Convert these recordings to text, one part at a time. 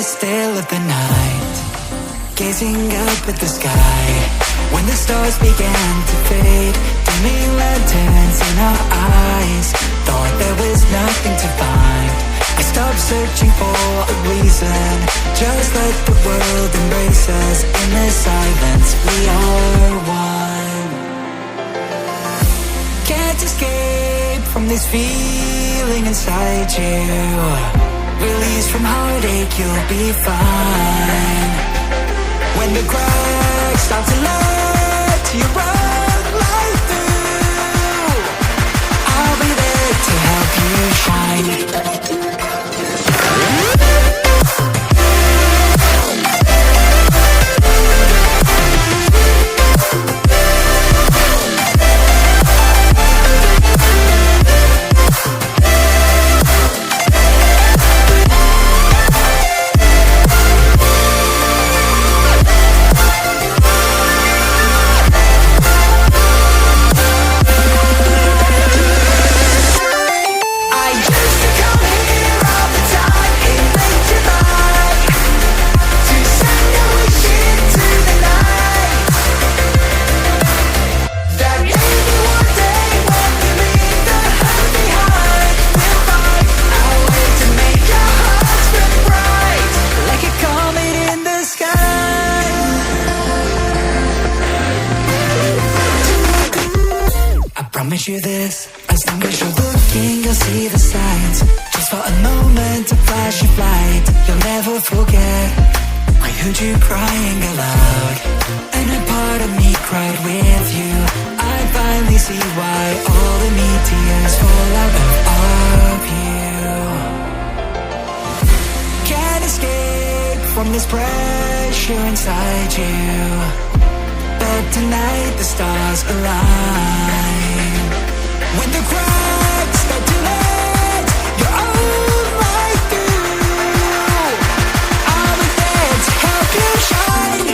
still of the night, gazing up at the sky. When the stars began to fade, dimming lanterns in our eyes, thought there was nothing to find. I stopped searching for a reason, just let the world embrace us. In the silence, we are one. Can't escape from this feeling inside you. Release from heartache, you'll be fine. When the cracks start to let you run right through, I'll be there to help you shine. Promise you this, as long as you're looking, you'll see the signs. Just for a moment, a flash of light, you'll never forget. I heard you crying aloud, and a part of me cried with you. I finally see why all the meteors fall out of you. Can't escape from this pressure inside you, but tonight the stars align. When the cracks start to let your own light through, I'll be there to help you shine.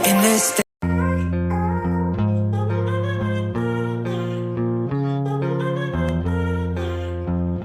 In this